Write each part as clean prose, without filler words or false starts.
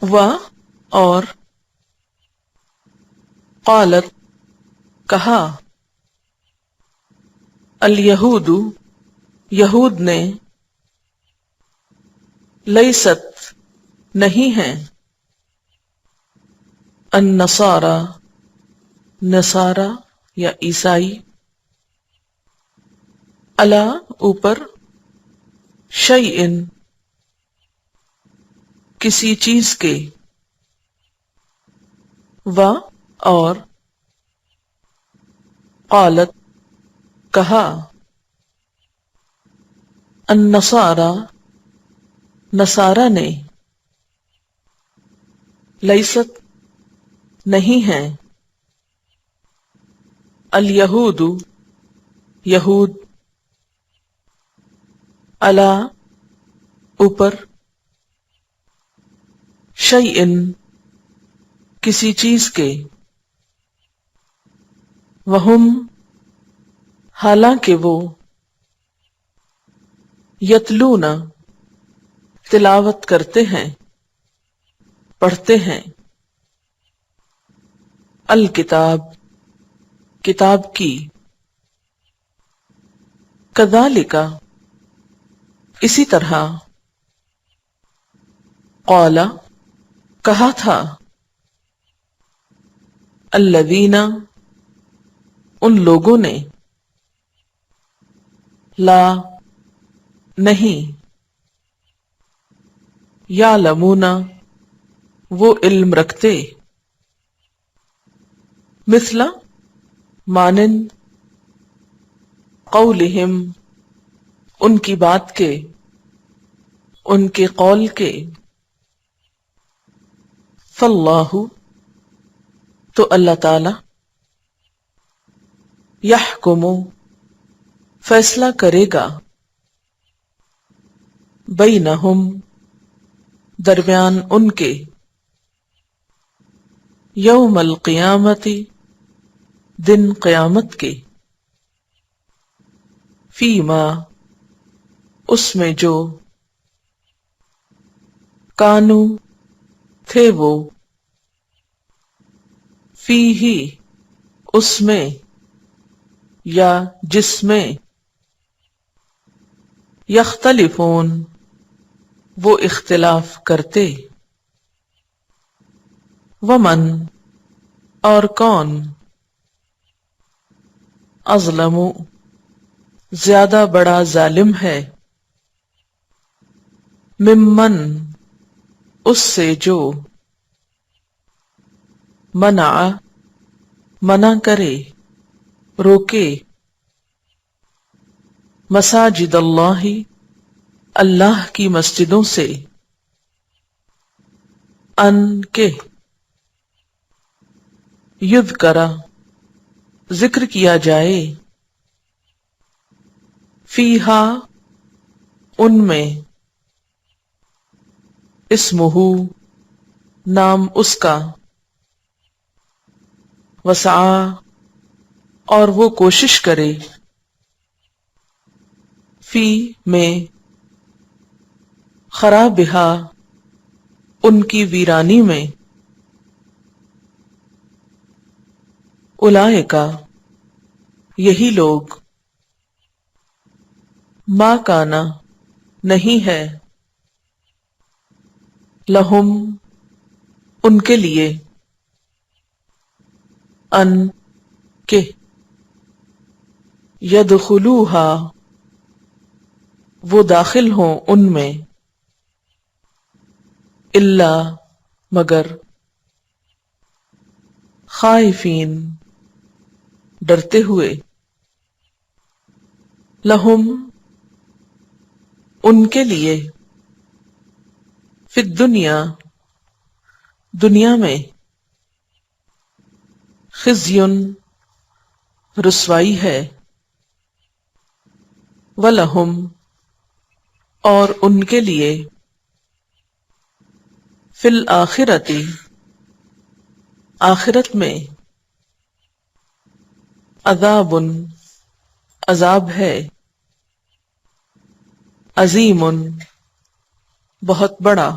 و اور قالت کہا الیہود یہود نے لیست نہیں ہیں النصارى نصارہ یا عیسائی علی اوپر شیئن کسی چیز کے و اور قالت کہا النصارى نصارہ نے لیست نہیں ہیں الیہود یہود علی اوپر شیئن کسی چیز کے وہم حالانکہ وہ یتلون تلاوت کرتے ہیں پڑھتے ہیں الکتاب کتاب کی کذالک اسی طرح قال کہا تھا الذین ان لوگوں نے لا نہیں یعلمون وہ علم رکھتے مثل مانند قولہم ان کی بات کے ان کے قول کے فاللہ تو اللہ تعالی یحکم فیصلہ کرے گا بینہم درمیان ان کے یوم القیامتی دن قیامت کے فیما اس میں جو کانو تھے وہ فی ہی اس میں یا جس میں یختلفون وہ اختلاف کرتے ومن اور کون اظلم زیادہ بڑا ظالم ہے ممن اس سے جو منع کرے روکے مساجد اللہ اللہ کی مسجدوں سے ان کے یذکر ذکر کیا جائے فیہا ان میں اسمہ نام اس کا وسعا اور وہ کوشش کرے فی میں خرابہا ان کی ویرانی میں اولئک یہی لوگ ما کانا نہیں ہے لہم ان کے لیے ان کے یدخلوہا وہ داخل ہوں ان میں الا مگر خائفین ڈرتے ہوئے لہم ان کے لیے فی الدنیا دنیا میں خزیٌ رسوائی ہے وَلَهُمْ اور ان کے لیے فی الآخرتی آخرت میں عذاب عذاب ہے عظیم بہت بڑا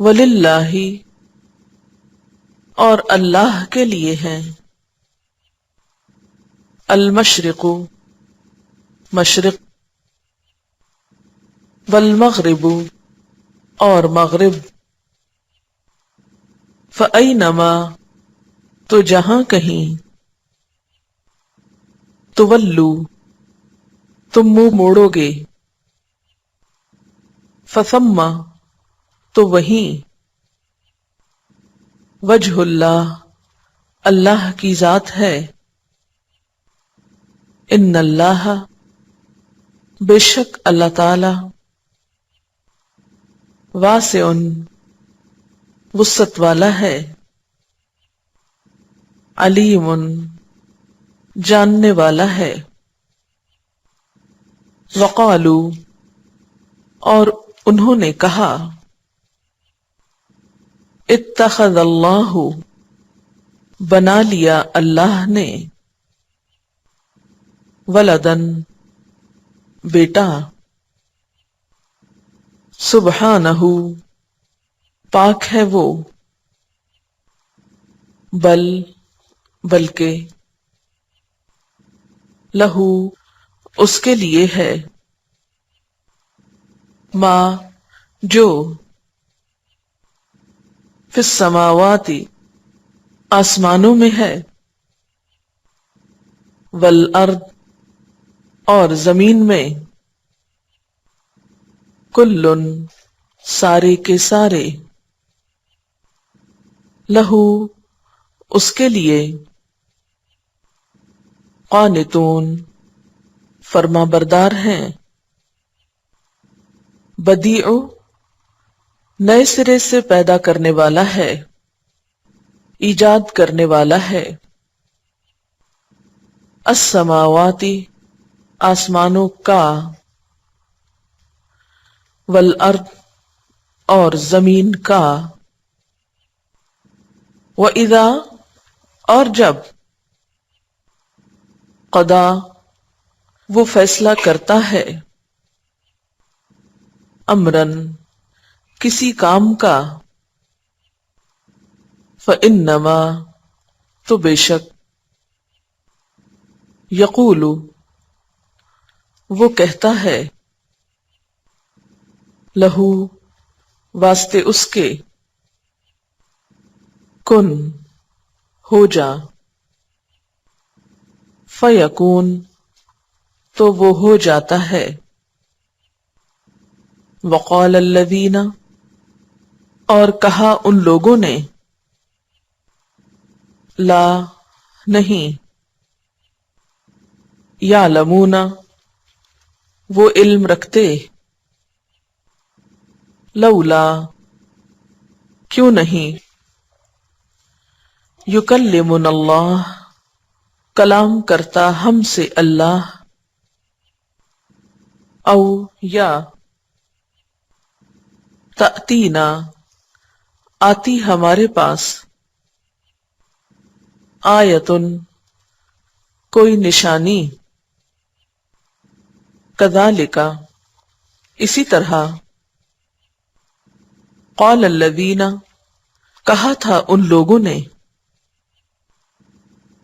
وللہ اور اللہ کے لیے ہیں، المشرق مشرق، والمغرب اور مغرب، فأینما تو جہاں کہیں، تولو تم منہ موڑو گے، فثم تو وہیں، وجہ اللہ اللہ کی ذات ہے، ان اللہ بے شک اللہ تعالی، واسع وسعت والا ہے، علیم جاننے والا ہے، وقالو اور انہوں نے کہا، اتخذ اللہ بنا لیا اللہ نے، ولدن بیٹا، سبحانہ پاک ہے وہ، بلکہ، لہو اس کے لیے ہے، ما جو، فی السماوات آسمانوں میں ہے، والارض اور زمین میں، کلن سارے کے سارے، لہو اس کے لیے، قانتون فرما بردار ہیں، بدیع نئے سرے سے پیدا کرنے والا ہے، ایجاد کرنے والا ہے، السماواتی آسمانوں کا، والارض اور زمین کا، وَإِذَا اور جب، قضا وہ فیصلہ کرتا ہے، امرن کسی کام کا، فَإِنَّمَا تو بے شک، یقول وہ کہتا ہے، لہو واسطے اس کے، کن ہو جا، فیکون تو وہ ہو جاتا ہے، وقال الذین اور کہا ان لوگوں نے، لا نہیں، یعلمون وہ علم رکھتے، لولا کیوں نہیں، یکلمنا اللہ کلام کرتا ہم سے اللہ، او یا تأتینا آتی ہمارے پاس، آیتن کوئی نشانی، کذالک اسی طرح، قال الذین کہا تھا ان لوگوں نے،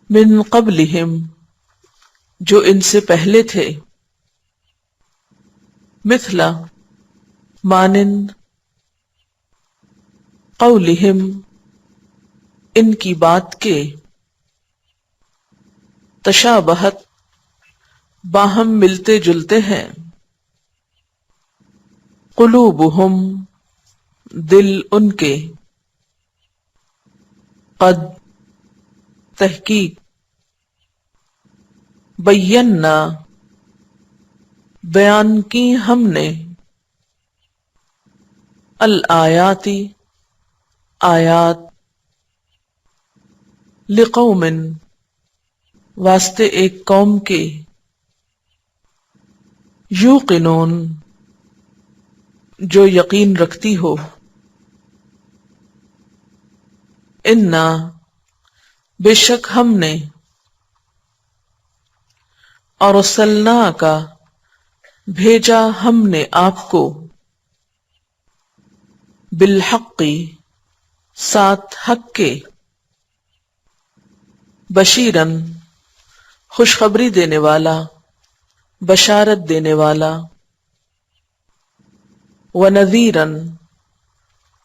من قبلہم جو ان سے پہلے تھے، مثل مانند، قولہم ان کی بات کے، تشابہت باہم ملتے جلتے ہیں، قلوبہم دل ان کے، قد تحقیق، بینا بیان کی ہم نے، الآیاتی آیات، لقوم واسطے ایک قوم کے، یوقنون جو یقین رکھتی ہو، انا بے شک ہم نے، ارسلنا کا بھیجا ہم نے آپ کو، بالحق ساتھ حق کے، بشیرن خوشخبری دینے والا، بشارت دینے والا، ونذیرن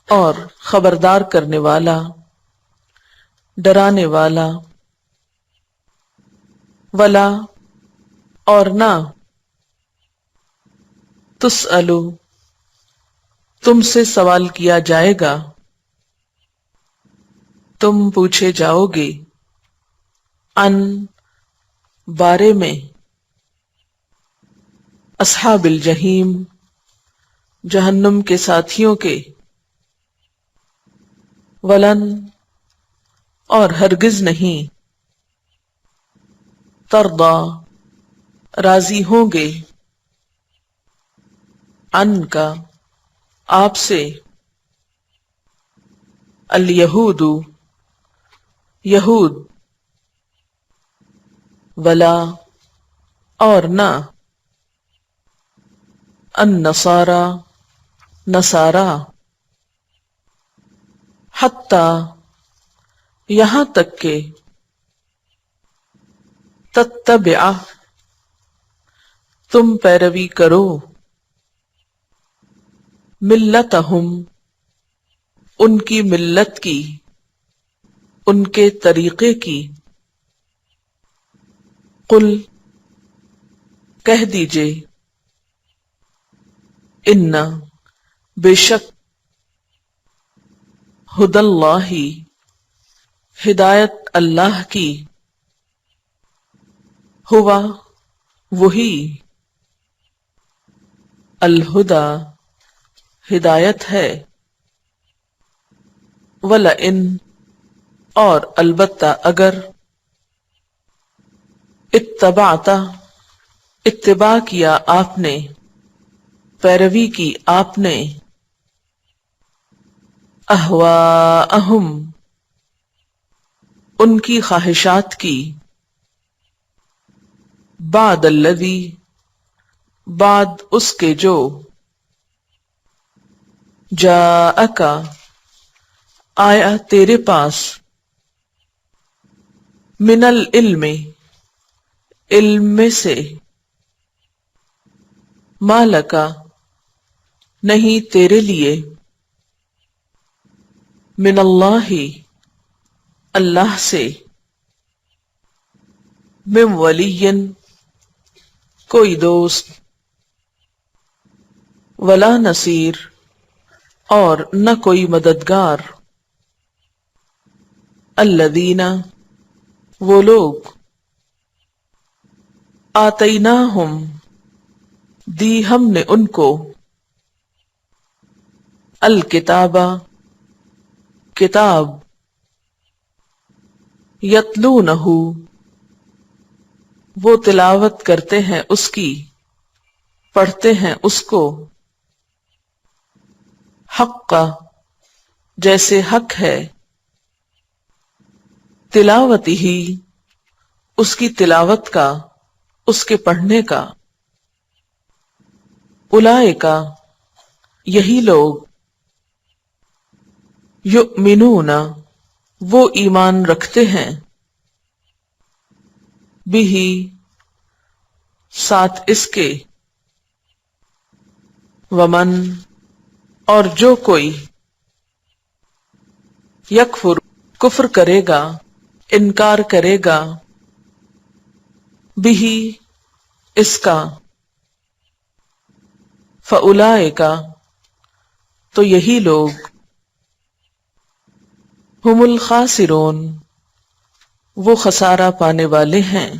اور خبردار کرنے والا، ڈرانے والا، ولا اور نہ، تسألو تم سے سوال کیا جائے گا، تم پوچھے جاؤ گے، ان بارے میں، اصحاب الجحیم جہنم کے ساتھیوں کے، ولن اور ہرگز نہیں، ترضا راضی ہوں گے، ان کا آپ سے، الیہود یہود، ولا اور نہ، النصارى نصارا، حتی یہاں تک کہ، تتبع تم پیروی کرو، ملتہم ان کی ملت کی، ان کے طریقے کی، قل کہہ دیجئے، ان بے شک، ہدی اللہ ہدایت اللہ کی، ہوا وہی، الہدی ہدایت ہے، ولئن اور البتہ اگر، اتبعت اتباع کیا آپ نے، پیروی کی آپ نے، اہواءہم ان کی خواہشات کی، بعد الذی بعد اس کے جو، جاءک آیا تیرے پاس، من العلم علم میں سے، ما لک نہیں تیرے لیے، من اللہ اللہ سے، من ولی کوئی دوست، ولا نصیر اور نہ کوئی مددگار، الذین وہ لوگ، آتیناہم دی ہم نے ان کو، الکتاب کتاب، یتلونہ وہ تلاوت کرتے ہیں اس کی، پڑھتے ہیں اس کو، حق جیسے حق ہے، تلاوت ہی اس کی تلاوت کا، اس کے پڑھنے کا، اولئک یہی لوگ، یؤمنون وہ ایمان رکھتے ہیں، بہ ساتھ اس کے، ومن اور جو کوئی، یکفر کفر کرے گا، انکار کرے گا، بہ اس کا، فاولئک تو یہی لوگ، ہم الخاسرون وہ خسارہ پانے والے ہیں،